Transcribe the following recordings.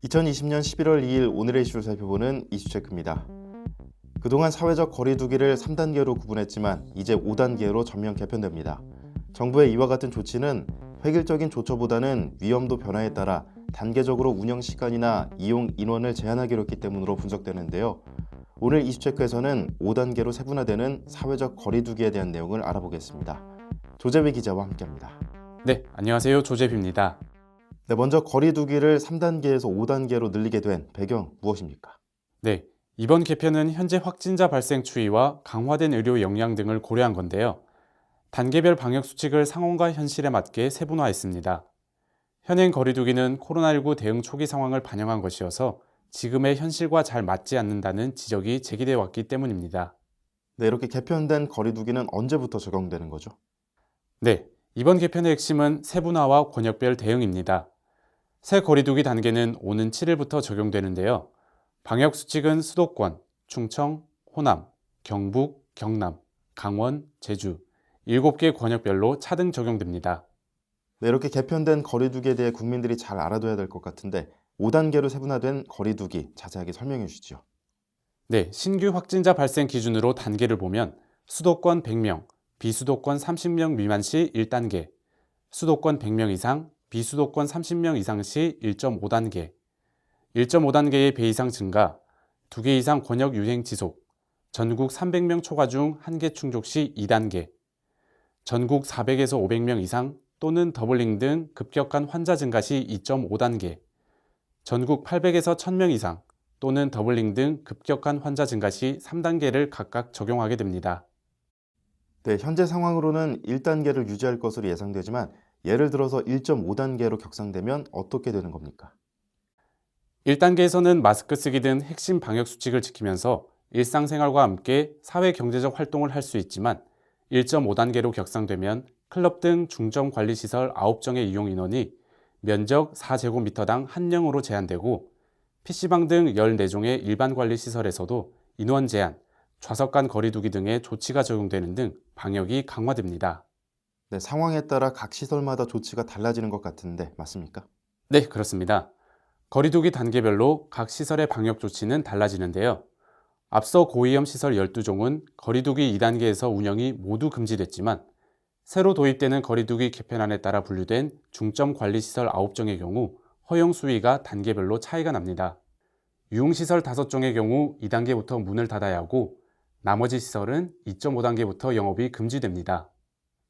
2020년 11월 2일 오늘의 이슈를 살펴보는 이슈체크입니다. 그동안 사회적 거리 두기를 3단계로 구분했지만 이제 5단계로 전면 개편됩니다. 정부의 이와 같은 조치는 획일적인 조처보다는 위험도 변화에 따라 단계적으로 운영 시간이나 이용 인원을 제한하기로 했기 때문으로 분석되는데요. 오늘 이슈체크에서는 5단계로 세분화되는 사회적 거리 두기에 대한 내용을 알아보겠습니다. 조재비 기자와 함께합니다. 네, 안녕하세요. 조재비입니다. 네, 먼저 거리 두기를 3단계에서 5단계로 늘리게 된 배경 무엇입니까? 네, 이번 개편은 현재 확진자 발생 추이와 강화된 의료 역량 등을 고려한 건데요. 단계별 방역 수칙을 상황과 현실에 맞게 세분화했습니다. 현행 거리 두기는 코로나19 대응 초기 상황을 반영한 것이어서 지금의 현실과 잘 맞지 않는다는 지적이 제기돼 왔기 때문입니다. 네, 이렇게 개편된 거리 두기는 언제부터 적용되는 거죠? 네, 이번 개편의 핵심은 세분화와 권역별 대응입니다. 새 거리두기 단계는 오는 7일부터 적용되는데요. 방역 수칙은 수도권, 충청, 호남, 경북, 경남, 강원, 제주 7개 권역별로 차등 적용됩니다. 네, 이렇게 개편된 거리 두기에 대해 국민들이 잘 알아둬야 될 것 같은데 5단계로 세분화된 거리 두기 자세하게 설명해 주시죠. 네, 신규 확진자 발생 기준으로 단계를 보면 수도권 100명, 비수도권 30명 미만 시 1단계, 수도권 100명 이상, 비수도권 30명 이상 시 1.5단계, 1.5단계의 배 이상 증가, 2개 이상 권역 유행 지속, 전국 300명 초과 중 1개 충족 시 2단계, 전국 400에서 500명 이상 또는 더블링 등 급격한 환자 증가 시 2.5단계, 전국 800에서 1000명 이상 또는 더블링 등 급격한 환자 증가 시 3단계를 각각 적용하게 됩니다. 네, 현재 상황으로는 1단계를 유지할 것으로 예상되지만 예를 들어서 1.5단계로 격상되면 어떻게 되는 겁니까? 1단계에서는 마스크 쓰기 등 핵심 방역 수칙을 지키면서 일상생활과 함께 사회 경제적 활동을 할 수 있지만 1.5단계로 격상되면 클럽 등 중점 관리시설 9정의 이용 인원이 면적 4제곱미터당 1명으로 제한되고 PC방 등 14종의 일반 관리시설에서도 인원 제한, 좌석 간 거리 두기 등의 조치가 적용되는 등 방역이 강화됩니다. 네, 상황에 따라 각 시설마다 조치가 달라지는 것 같은데 맞습니까? 네, 그렇습니다. 거리두기 단계별로 각 시설의 방역 조치는 달라지는데요. 앞서 고위험 시설 12종은 거리두기 2단계에서 운영이 모두 금지됐지만 새로 도입되는 거리두기 개편안에 따라 분류된 중점 관리시설 9종의 경우 허용 수위가 단계별로 차이가 납니다. 유흥시설 5종의 경우 2단계부터 문을 닫아야 하고 나머지 시설은 2.5단계부터 영업이 금지됩니다.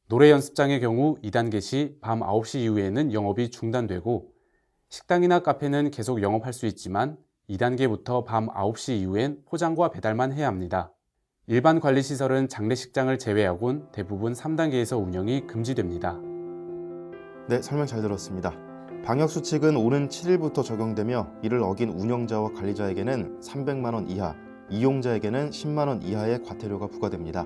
노래 연습장의 경우 2단계 시 밤 9시 이후에는 영업이 중단되고 식당이나 카페는 계속 영업할 수 있지만 2단계부터 밤 9시 이후엔 포장과 배달만 해야 합니다. 일반 관리시설은 장례식장을 제외하곤 대부분 3단계에서 운영이 금지됩니다. 네, 설명 잘 들었습니다. 방역 수칙은 오는 7일부터 적용되며 이를 어긴 운영자와 관리자에게는 300만 원 이하, 이용자에게는 10만 원 이하의 과태료가 부과됩니다.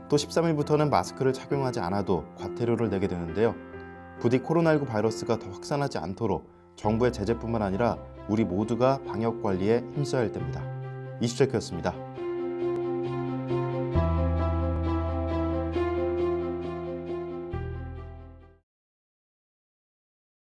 또 13일부터는 마스크를 착용하지 않아도 과태료를 내게 되는데요. 부디 코로나19 바이러스가 더 확산하지 않도록 정부의 제재뿐만 아니라 우리 모두가 방역 관리에 힘써야 할 때입니다. 이슈체크였습니다.